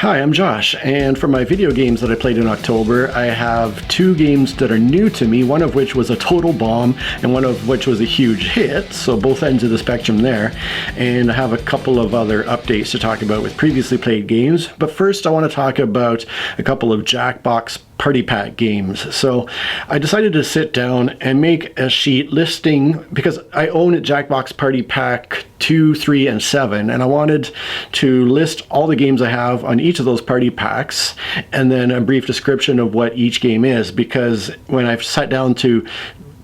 Hi, I'm Josh, and for my video games that I played in October, I have two games that are new to me, one of which was a total bomb, and one of which was a huge hit, so both ends of the spectrum there. And I have a couple of other updates to talk about with previously played games, but first I want to talk about a couple of Jackbox party pack games. So I decided to sit down and make a sheet listing, because I own Jackbox Party Pack 2, 3, and 7, and I wanted to list all the games I have on each of those party packs, and then a brief description of what each game is, because when I've sat down to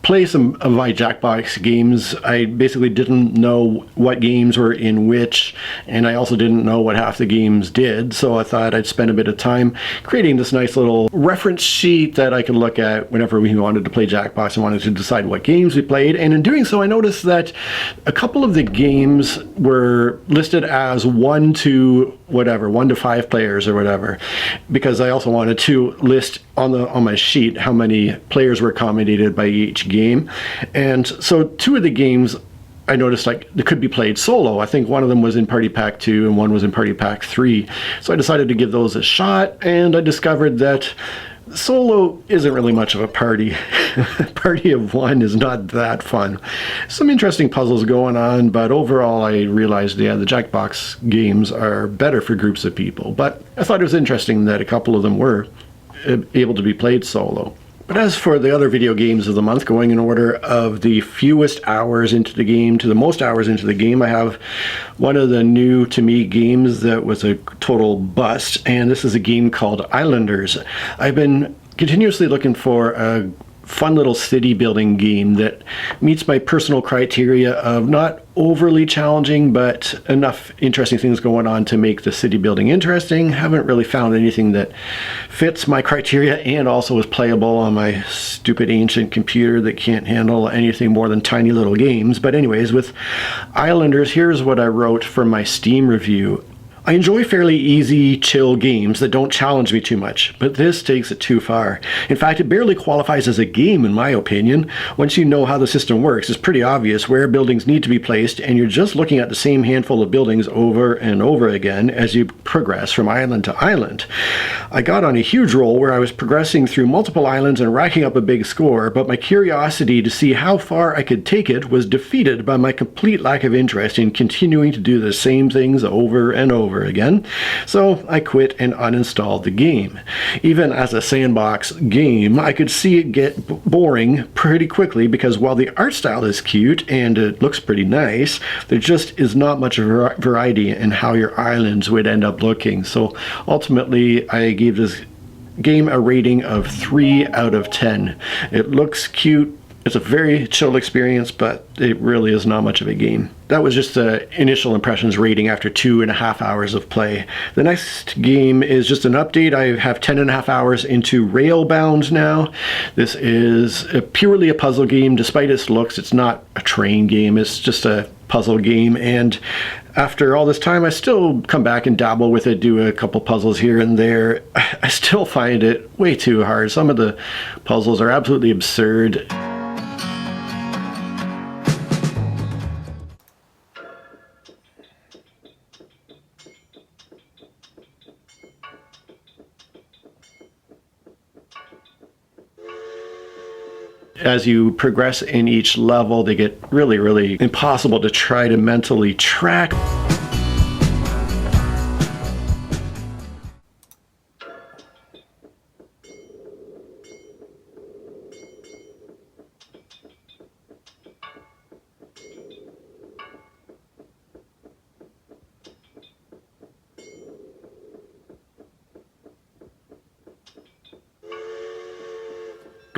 play some of my Jackbox games, I basically didn't know what games were in which, and I also didn't know what half the games did, so I thought I'd spend a bit of time creating this nice little reference sheet that I could look at whenever we wanted to play Jackbox and wanted to decide what games we played. And in doing so, I noticed that a couple of the games were listed as 1 to 5 players or whatever, because I also wanted to list on my sheet how many players were accommodated by each game. And so two of the games I noticed they could be played solo. I think one of them was in Party Pack 2 and one was in Party Pack 3. So I decided to give those a shot, and I discovered that solo isn't really much of a party. Party of one is not that fun. Some interesting puzzles going on, but overall I realized, the Jackbox games are better for groups of people. But I thought it was interesting that a couple of them were able to be played solo. But as for the other video games of the month, going in order of the fewest hours into the game to the most hours into the game, I have one of the new to me games that was a total bust, and this is a game called Islanders. I've been continuously looking for a fun little city building game that meets my personal criteria of not overly challenging, but enough interesting things going on to make the city building interesting. Haven't really found anything that fits my criteria and also is playable on my stupid ancient computer that can't handle anything more than tiny little games. But anyways, with Islanders, here's what I wrote for my Steam review. I enjoy fairly easy, chill games that don't challenge me too much, but this takes it too far. In fact, it barely qualifies as a game in my opinion. Once you know how the system works, it's pretty obvious where buildings need to be placed, and you're just looking at the same handful of buildings over and over again as you progress from island to island. I got on a huge roll where I was progressing through multiple islands and racking up a big score, but my curiosity to see how far I could take it was defeated by my complete lack of interest in continuing to do the same things over and over again, so I quit and uninstalled the game. Even as a sandbox game, I could see it get boring pretty quickly, because while the art style is cute and it looks pretty nice, there just is not much variety in how your islands would end up looking. So ultimately, I gave this game a rating of 3 out of 10. It looks cute. It's a very chill experience, but it really is not much of a game. That was just the initial impressions rating after 2.5 hours of play. The next game is just an update. I have 10.5 hours into Railbound now. This is purely a puzzle game. Despite its looks, it's not a train game. It's just a puzzle game, and after all this time, I still come back and dabble with it, do a couple puzzles here and there. I still find it way too hard. Some of the puzzles are absolutely absurd. As you progress in each level, they get really, really impossible to try to mentally track.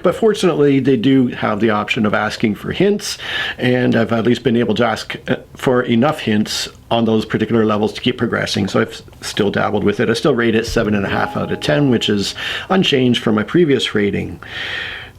But fortunately, they do have the option of asking for hints, and I've at least been able to ask for enough hints on those particular levels to keep progressing, so I've still dabbled with it. I still rate it 7.5 out of 10, which is unchanged from my previous rating.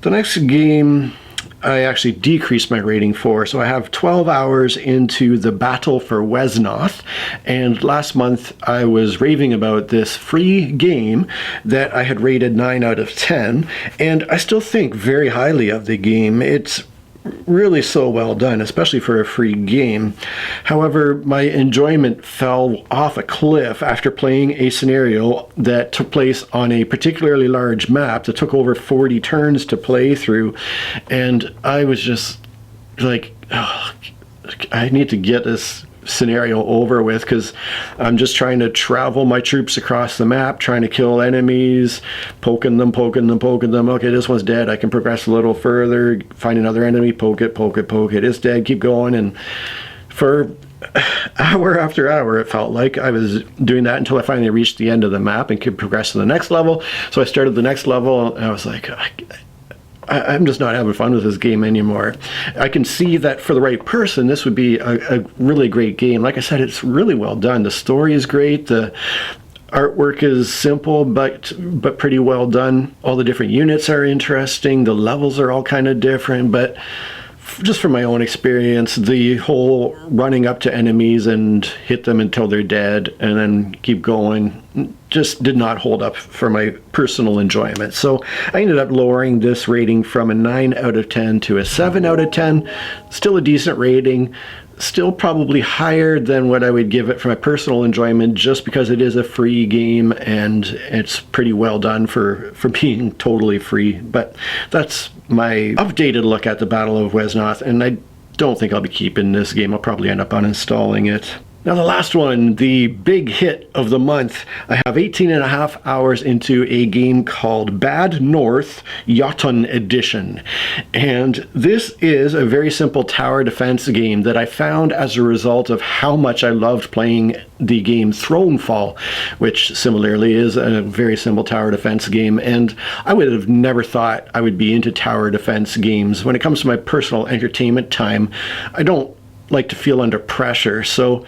The next game I actually decreased my rating for, so I have 12 hours into the Battle for Wesnoth, and last month I was raving about this free game that I had rated 9 out of 10, and I still think very highly of the game. It's really so well done, especially for a free game. However, my enjoyment fell off a cliff after playing a scenario that took place on a particularly large map that took over 40 turns to play through, and I was just like, oh, I need to get this scenario over with, because I'm just trying to travel my troops across the map, trying to kill enemies, poking them. Okay, this one's dead. I can progress a little further, find another enemy, poke it. It's dead, keep going. And for hour after hour, it felt like I was doing that until I finally reached the end of the map and could progress to the next level. So I started the next level, and I was like, I'm just not having fun with this game anymore. I can see that for the right person, this would be a really great game. Like I said, it's really well done. The story is great. The artwork is simple, but pretty well done. All the different units are interesting. The levels are all kind of different, but just from my own experience, the whole running up to enemies and hit them until they're dead and then keep going just did not hold up for my personal enjoyment. So I ended up lowering this rating from a 9 out of 10 to a 7 out of 10. Still a decent rating. Still probably higher than what I would give it for my personal enjoyment, just because it is a free game and it's pretty well done for being totally free. But that's my updated look at the Battle of Wesnoth, and I don't think I'll be keeping this game. I'll probably end up uninstalling it. Now the last one, the big hit of the month. I have 18.5 hours into a game called Bad North Jotunn Edition. And this is a very simple tower defense game that I found as a result of how much I loved playing the game Thronefall, which similarly is a very simple tower defense game. And I would have never thought I would be into tower defense games. When it comes to my personal entertainment time, I don't like to feel under pressure, so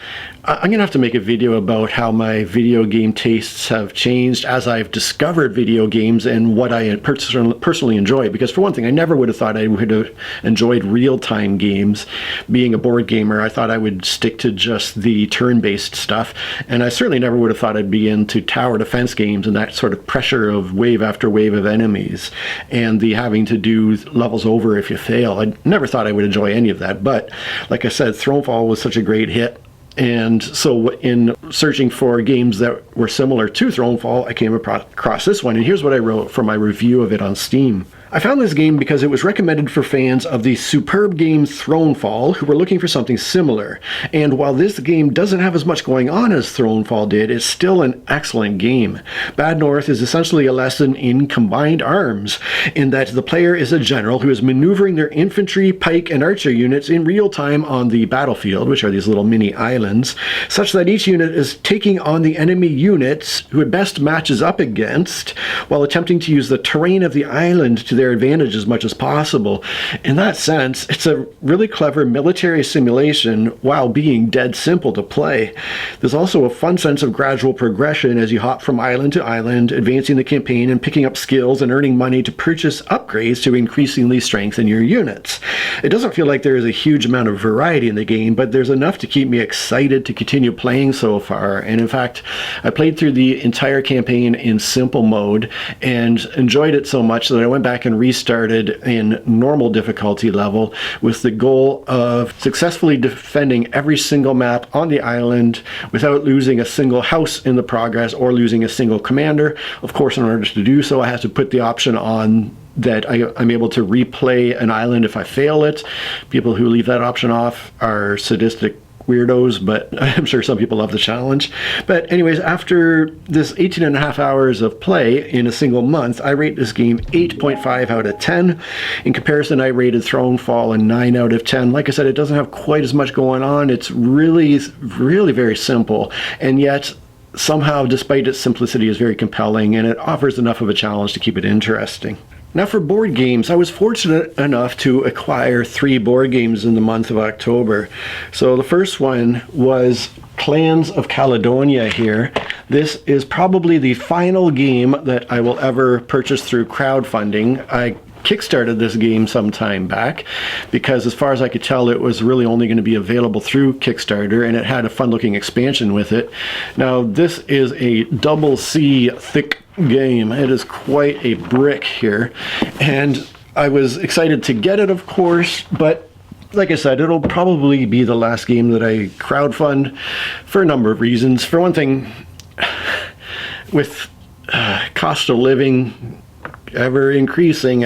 I'm gonna have to make a video about how my video game tastes have changed as I've discovered video games and what I personally enjoy. Because for one thing, I never would have thought I would have enjoyed real-time games. Being a board gamer, I thought I would stick to just the turn-based stuff, and I certainly never would have thought I'd be into tower defense games and that sort of pressure of wave after wave of enemies and the having to do levels over if you fail. I never thought I would enjoy any of that, but like I said, Thronefall was such a great hit. And so in searching for games that were similar to Thronefall, I came across this one, and here's what I wrote for my review of it on Steam. I found this game because it was recommended for fans of the superb game Thronefall who were looking for something similar. And while this game doesn't have as much going on as Thronefall did, it's still an excellent game. Bad North is essentially a lesson in combined arms, in that the player is a general who is maneuvering their infantry, pike, and archer units in real time on the battlefield, which are these little mini islands, such that each unit is taking on the enemy units who it best matches up against, while attempting to use the terrain of the island to their advantage as much as possible. In that sense, it's a really clever military simulation while being dead simple to play. There's also a fun sense of gradual progression as you hop from island to island, advancing the campaign and picking up skills and earning money to purchase upgrades to increasingly strengthen your units. It doesn't feel like there is a huge amount of variety in the game, but there's enough to keep me excited to continue playing so far. And in fact, I played through the entire campaign in simple mode and enjoyed it so much that I went back and restarted in normal difficulty level with the goal of successfully defending every single map on the island without losing a single house in the progress or losing a single commander. Of course, in order to do so, I have to put the option on that I'm able to replay an island if I fail it. People who leave that option off are sadistic weirdos, but I'm sure some people love the challenge. But anyways, after this 18.5 hours of play in a single month, I rate this game 8.5 out of 10. In comparison, I rated Thronefall a 9 out of 10. Like I said, it doesn't have quite as much going on. It's really very simple, and yet somehow, despite its simplicity, is very compelling, and it offers enough of a challenge to keep it interesting. Now for board games, I was fortunate enough to acquire 3 board games in the month of October. So the first one was Clans of Caledonia here. This is probably the final game that I will ever purchase through crowdfunding. I kickstarted this game some time back because, as far as I could tell, it was really only going to be available through Kickstarter, and it had a fun looking expansion with it. Now this is a double C thick game. It is quite a brick here, and I was excited to get it, of course, but like I said, it'll probably be the last game that I crowdfund for a number of reasons. For one thing, with cost of living ever increasing,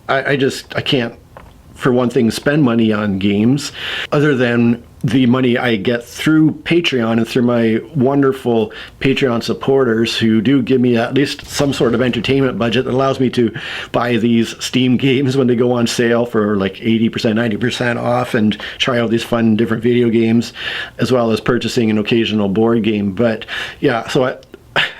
I can't, for one thing, spend money on games other than the money I get through Patreon and through my wonderful Patreon supporters who do give me at least some sort of entertainment budget that allows me to buy these Steam games when they go on sale for like 80%, 90% off, and try out these fun different video games, as well as purchasing an occasional board game. But yeah, so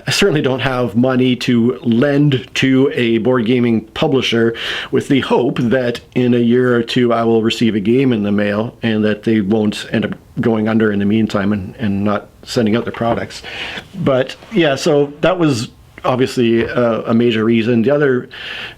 I certainly don't have money to lend to a board gaming publisher with the hope that in a year or two I will receive a game in the mail and that they won't end up going under in the meantime and not sending out their products. But yeah, so that was obviously a major reason. The other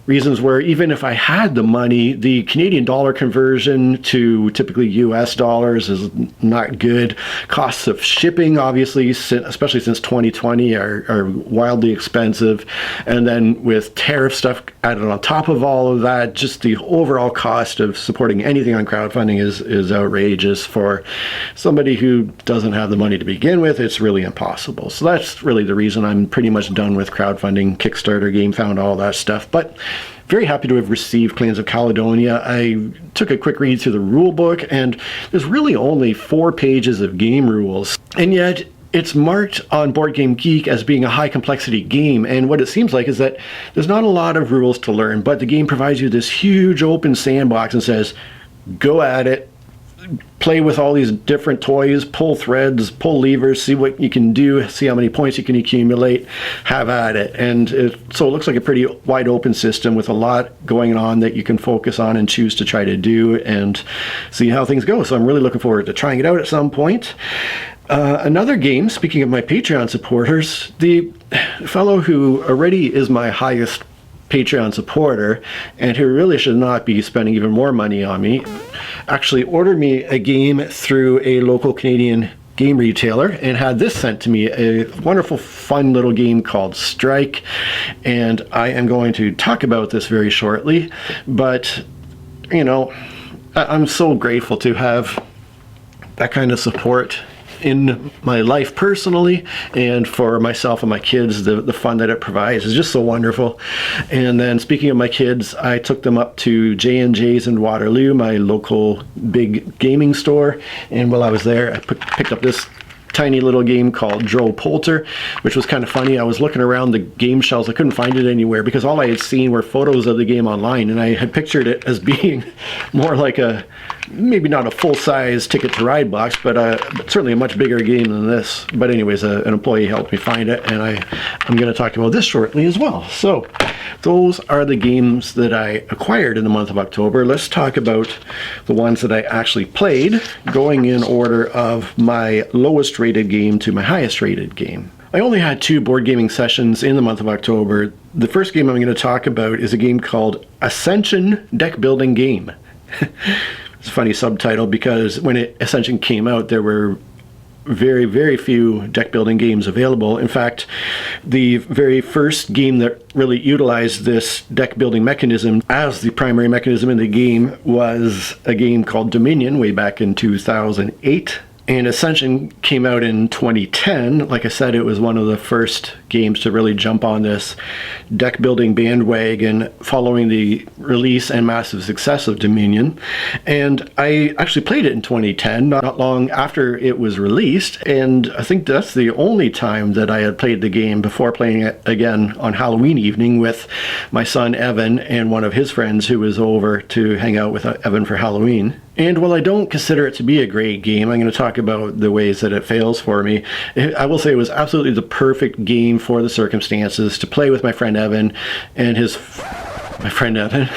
reasons were, even if I had the money, the Canadian dollar conversion to typically US dollars is not good. Costs of shipping, obviously, especially since 2020, are wildly expensive. And then with tariff stuff added on top of all of that, just the overall cost of supporting anything on crowdfunding is outrageous. For somebody who doesn't have the money to begin with, it's really impossible. So that's really the reason I'm pretty much done with crowdfunding, Kickstarter, GameFound, all that stuff. But very happy to have received Clans of Caledonia. I took a quick read through the rule book, and there's really only 4 pages of game rules, and yet it's marked on BoardGameGeek as being a high complexity game. And what it seems like is that there's not a lot of rules to learn, but the game provides you this huge open sandbox and says, go at it, play with all these different toys, pull threads, pull levers, see what you can do, see how many points you can accumulate, have at it. And so it looks like a pretty wide open system with a lot going on that you can focus on and choose to try to do and see how things go. So I'm really looking forward to trying it out at some point. Another game, speaking of my Patreon supporters, the fellow who already is my highest Patreon supporter and who really should not be spending even more money on me, actually ordered me a game through a local Canadian game retailer and had this sent to me, a wonderful fun little game called Strike. And I am going to talk about this very shortly, but you know, I'm so grateful to have that kind of support in my life personally, and for myself and my kids. The fun that it provides is just so wonderful. And then, speaking of my kids, I took them up to J&J's in Waterloo, my local big gaming store, and while I was there, I picked up this tiny little game called DroPolter, which was kind of funny. I was looking around the game shelves. I couldn't find it anywhere because all I had seen were photos of the game online, and I had pictured it as being more like maybe not a full-size Ticket to Ride box, but certainly a much bigger game than this. But anyways, an employee helped me find it, and I'm going to talk about this shortly as well. So those are the games that I acquired in the month of October. Let's talk about the ones that I actually played, going in order of my lowest rated game to my highest rated game. I only had 2 board gaming sessions in the month of October. The first game I'm going to talk about is a game called Ascension Deck Building Game. It's a funny subtitle because when Ascension came out, there were very, very few deck building games available. In fact, the very first game that really utilized this deck building mechanism as the primary mechanism in the game was a game called Dominion way back in 2008. And Ascension came out in 2010. Like I said, it was one of the first games to really jump on this deck building bandwagon following the release and massive success of Dominion. And I actually played it in 2010, not long after it was released. And I think that's the only time that I had played the game before playing it again on Halloween evening with my son Evan and one of his friends who was over to hang out with Evan for Halloween. And while I don't consider it to be a great game, I'm going to talk about the ways that it fails for me. I will say it was absolutely the perfect game for the circumstances, to play with my friend Evan and my friend Evan,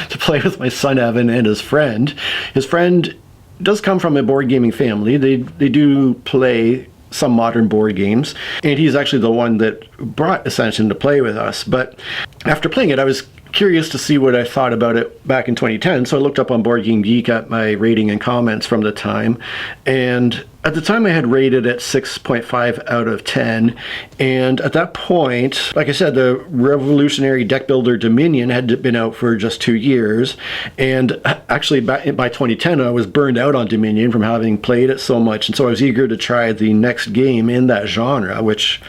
to play with my son Evan and his friend. His friend does come from a board gaming family. They do play some modern board games, and he's actually the one that brought Ascension to play with us. But after playing it, I was curious to see what I thought about it back in 2010, so I looked up on BoardGameGeek at my rating and comments from the time, and At the time I had rated it 6.5 out of 10, and at that point, like I said, the revolutionary deck builder Dominion had been out for just 2 years, and actually by 2010 I was burned out on Dominion from having played it so much, and so I was eager to try the next game in that genre, which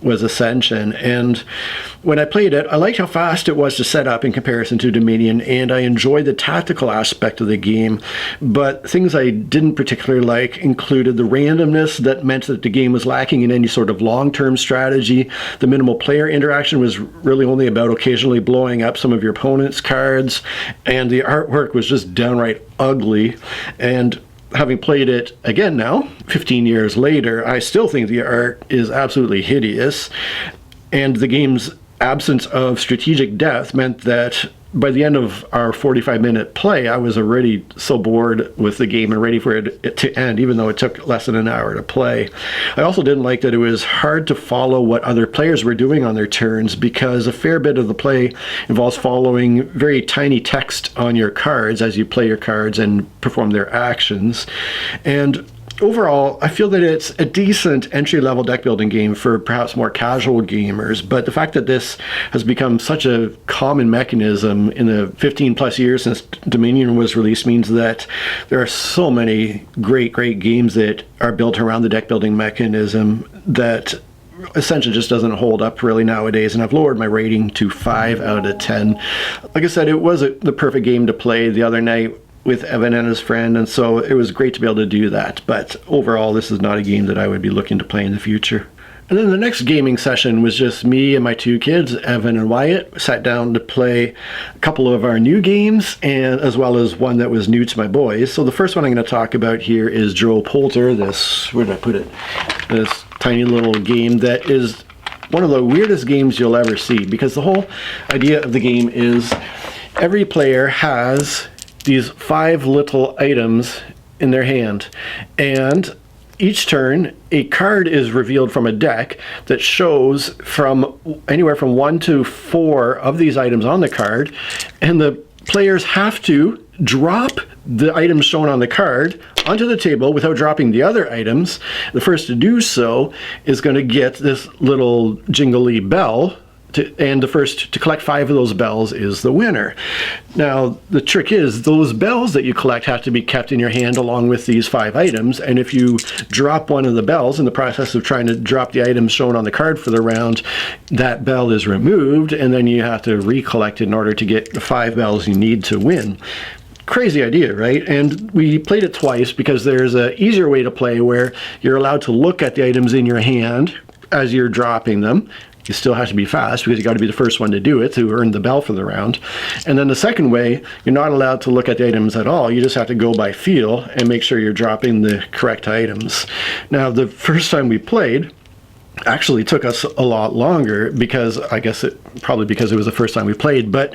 was Ascension. And when I played it, I liked how fast it was to set up in comparison to Dominion, and I enjoyed the tactical aspect of the game. But things I didn't particularly like included the randomness that meant that the game was lacking in any sort of long-term strategy. The minimal player interaction was really only about occasionally blowing up some of your opponent's cards, and the artwork was just downright ugly. And having played it again now, 15 years later, I still think the art is absolutely hideous, and the game's absence of strategic depth meant that by the end of our 45-minute play, I was already so bored with the game and ready for it to end, even though it took less than an hour to play. I also didn't like that it was hard to follow what other players were doing on their turns, because a fair bit of the play involves following very tiny text on your cards as you play your cards and perform their actions. And overall, I feel that it's a decent entry-level deck building game for perhaps more casual gamers, but the fact that this has become such a common mechanism in the 15 plus years since Dominion was released means that there are so many great games that are built around the deck building mechanism that Ascension just doesn't hold up really nowadays, and I've lowered my rating to 5 out of 10. Like I said, it was the perfect game to play the other night with Evan and his friend, and so it was great to be able to do that. But overall, this is not a game that I would be looking to play in the future. And then the next gaming session was just me and my 2 kids, Evan and Wyatt, sat down to play a couple of our new games, and as well as one that was new to my boys. So the first one I'm going to talk about here is DroPolter, where did I put it? This tiny little game that is one of the weirdest games you'll ever see, because the whole idea of the game is every player has these 5 little items in their hand, and each turn a card is revealed from a deck that shows from anywhere from 1 to 4 of these items on the card, and the players have to drop the items shown on the card onto the table without dropping the other items. The first to do so is going to get this little jingly bell, and the first to collect 5 of those bells is the winner. Now, the trick is those bells that you collect have to be kept in your hand along with these 5 items, and if you drop one of the bells in the process of trying to drop the items shown on the card for the round, that bell is removed, and then you have to recollect it in order to get the 5 bells you need to win. Crazy idea, right? And we played it twice because there's an easier way to play where you're allowed to look at the items in your hand as you're dropping them. You still have to be fast because you got to be the first one to do it to earn the bell for the round. And then the second way, you're not allowed to look at the items at all. You just have to go by feel and make sure you're dropping the correct items. Now, the first time we played actually took us a lot longer because I guess probably because it was the first time we played, but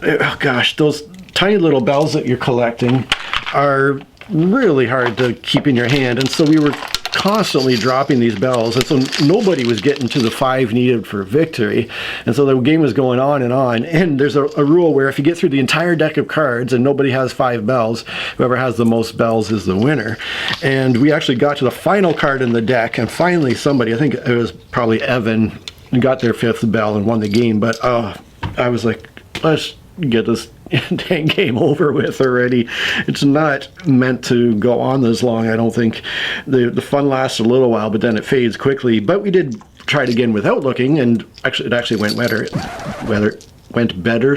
oh gosh, those tiny little bells that you're collecting are really hard to keep in your hand, and so we were constantly dropping these bells, and so nobody was getting to the 5 needed for victory, and so the game was going on, and there's a rule where if you get through the entire deck of cards and nobody has 5 bells, whoever has the most bells is the winner. And we actually got to the final card in the deck, and finally somebody, I think it was probably Evan, got their 5th bell and won the game. But I was like, let's get this dang game over with already. It's not meant to go on this long, I don't think. The fun lasts a little while, but then it fades quickly. But we did try it again without looking, and it actually went better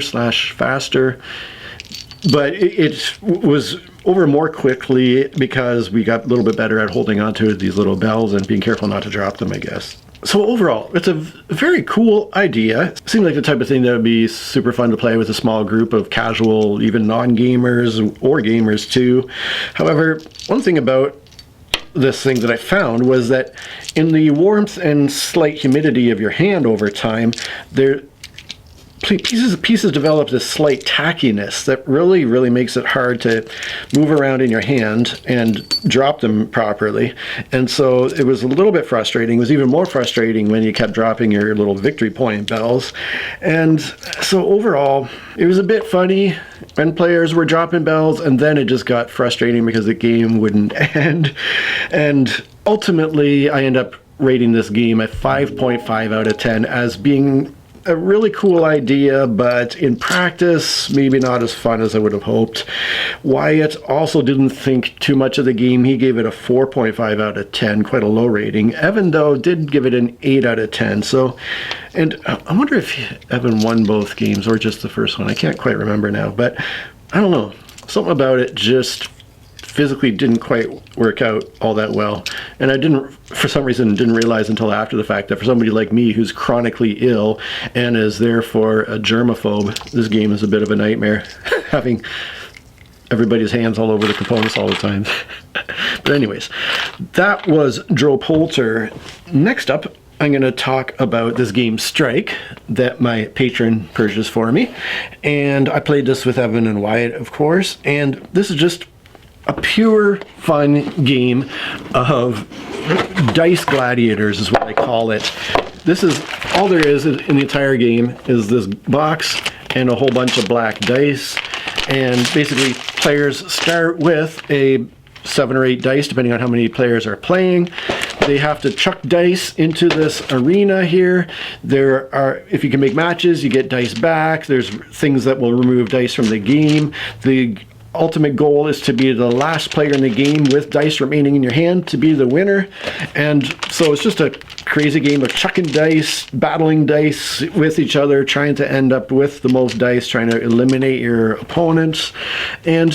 / faster. But it was over more quickly because we got a little bit better at holding onto these little bells and being careful not to drop them, I guess. So overall, it's a very cool idea. It seems like the type of thing that would be super fun to play with a small group of casual, even non-gamers or gamers too. However, one thing about this thing that I found was that in the warmth and slight humidity of your hand over time, pieces develop this slight tackiness that really makes it hard to move around in your hand and drop them properly. And so it was a little bit frustrating. It was even more frustrating when you kept dropping your little victory point bells. And so overall, it was a bit funny. and players were dropping bells, and then it just got frustrating because the game wouldn't end. And ultimately, I end up rating this game a 5.5 out of 10 as being a really cool idea, but in practice, maybe not as fun as I would have hoped. Wyatt also didn't think too much of the game. He gave it a 4.5 out of 10, quite a low rating. Evan, though, did give it an 8 out of 10. So, and I wonder if Evan won both games or just the first one. I can't quite remember now, but I don't know. Something about it just physically didn't quite work out all that well. And I didn't, for some reason, didn't realize until after the fact that for somebody like me who's chronically ill and is therefore a germaphobe, this game is a bit of a nightmare, having everybody's hands all over the components all the time. But anyways, that was DroPolter. Next up, I'm going to talk about this game Strike that my patron purchased for me. And I played this with Evan and Wyatt, of course. And this is just a pure fun game of dice gladiators is what I call it. This is all there is in the entire game is this box and a whole bunch of black dice, and basically players start with a 7 or 8 dice depending on how many players are playing. They have to chuck dice into this arena here. There are, if you can make matches, you get dice back. There's things that will remove dice from the game. The ultimate goal is to be the last player in the game with dice remaining in your hand to be the winner. And so it's just a crazy game of chucking dice, battling dice with each other, trying to end up with the most dice, trying to eliminate your opponents. And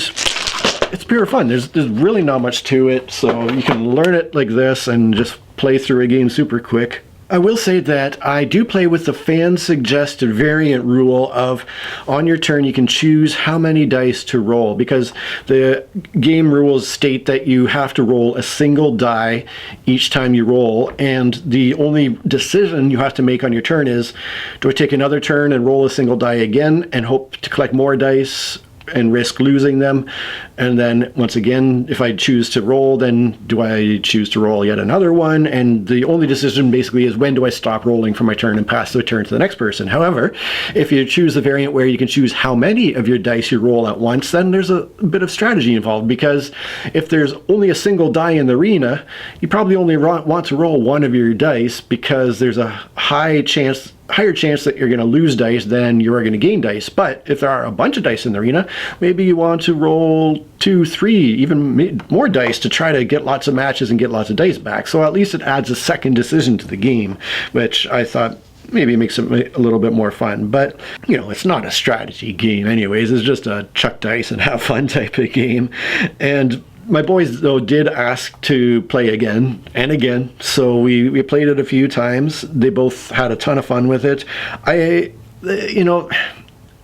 it's pure fun. There's really not much to it, so you can learn it like this and just play through a game super quick. I will say that I do play with the fan-suggested variant rule of on your turn you can choose how many dice to roll, because the game rules state that you have to roll a single die each time you roll, and the only decision you have to make on your turn is, do I take another turn and roll a single die again and hope to collect more dice and risk losing them? And then once again, if I choose to roll, then do I choose to roll yet another one? And the only decision basically is, when do I stop rolling for my turn and pass the turn to the next person? However, if you choose the variant where you can choose how many of your dice you roll at once, then there's a bit of strategy involved, because if there's only a single die in the arena, you probably only want to roll one of your dice, because there's a higher chance that you're going to lose dice than you are going to gain dice. But if there are a bunch of dice in the arena, maybe you want to roll 2, 3, even more dice to try to get lots of matches and get lots of dice back. So at least it adds a second decision to the game, which I thought maybe makes it a little bit more fun. But, you know, it's not a strategy game anyways. It's just a chuck dice and have fun type of game. And my boys, though, did ask to play again and again, so we played it a few times. They both had a ton of fun with it. You know,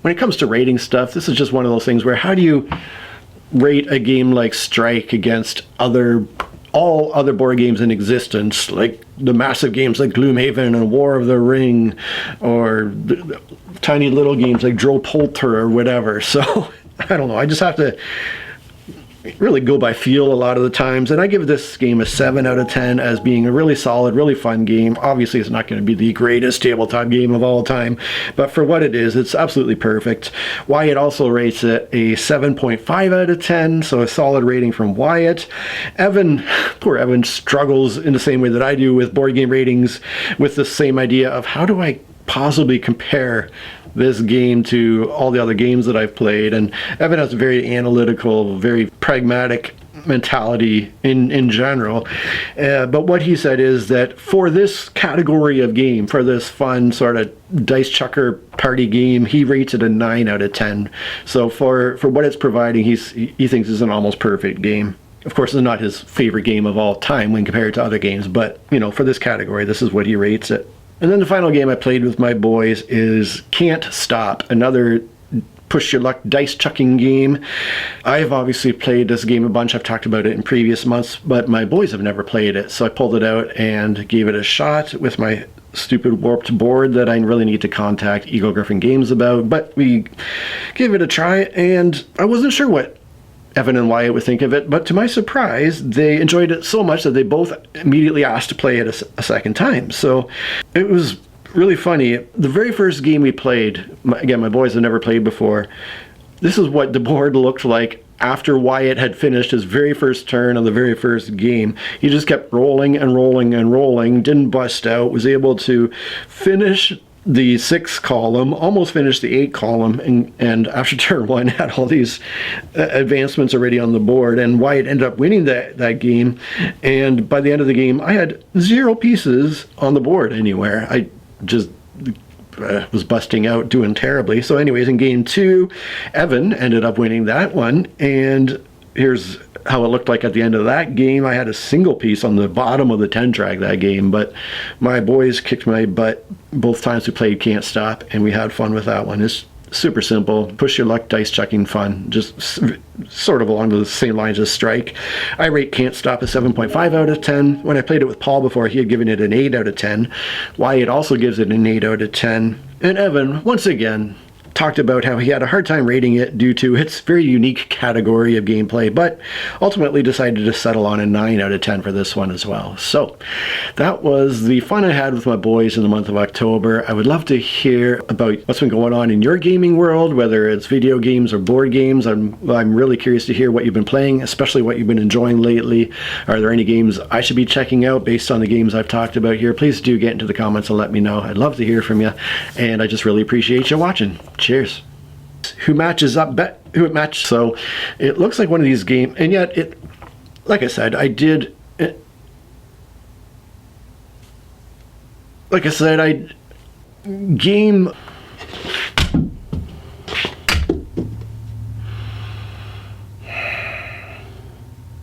when it comes to rating stuff, this is just one of those things where how do you rate a game like Strike against all other board games in existence, like the massive games like Gloomhaven and War of the Ring, or the tiny little games like DroPolter or whatever. So I don't know. I just have to really go by feel a lot of the times, and I give this game a 7 out of 10 as being a really solid, really fun game. Obviously it's not going to be the greatest tabletop game of all time, but for what it is, it's absolutely perfect. Wyatt also rates it a 7.5 out of 10, so a solid rating from Wyatt. Evan, poor Evan, struggles in the same way that I do with board game ratings, with the same idea of how do I possibly compare this game to all the other games that I've played. And Evan has a very analytical, very pragmatic mentality in general. But what he said is that for this category of game, for this fun sort of dice chucker party game, he rates it a 9 out of 10. So for what it's providing, he thinks it's an almost perfect game. Of course, it's not his favorite game of all time when compared to other games, but, you know, for this category, this is what he rates it. And then the final game I played with my boys is Can't Stop, another push your luck dice chucking game. I've obviously played this game a bunch. I've talked about it in previous months, but my boys have never played it. So I pulled it out and gave it a shot with my stupid warped board that I really need to contact Eagle Griffin Games about. But we gave it a try, and I wasn't sure what Evan and Wyatt would think of it, but to my surprise, they enjoyed it so much that they both immediately asked to play it a second time. So it was really funny. The very first game we played, again, my boys have never played before, this is what the board looked like after Wyatt had finished his very first turn on the very first game. He just kept rolling and rolling and rolling, didn't bust out, was able to finish the 6 column, almost finished the 8 column, and after turn 1 had all these advancements already on the board, and Wyatt ended up winning that game. And by the end of the game, I had 0 pieces on the board anywhere. I just was busting out, doing terribly. So anyways, in game 2, Evan ended up winning that one, and here's how it looked like at the end of that game. I had a single piece on the bottom of the 10 track that game, but my boys kicked my butt both times we played Can't Stop, and we had fun with that one. It's super simple, push your luck, dice chucking fun, just sort of along the same lines as Strike. I rate Can't Stop a 7.5 out of 10. When I played it with Paul before, he had given it an 8 out of 10. Wyatt also gives it an 8 out of 10. And Evan, once again, talked about how he had a hard time rating it due to its very unique category of gameplay, but ultimately decided to settle on a 9 out of 10 for this one as well. So that was the fun I had with my boys in the month of October. I would love to hear about what's been going on in your gaming world, whether it's video games or board games. I'm really curious to hear what you've been playing, especially what you've been enjoying lately. Are there any games I should be checking out based on the games I've talked about here? Please do get into the comments and let me know. I'd love to hear from you, and I just really appreciate you watching. Cheers. Who matches up? Who it matched? So it looks like one of these games, and yet it, like I said, game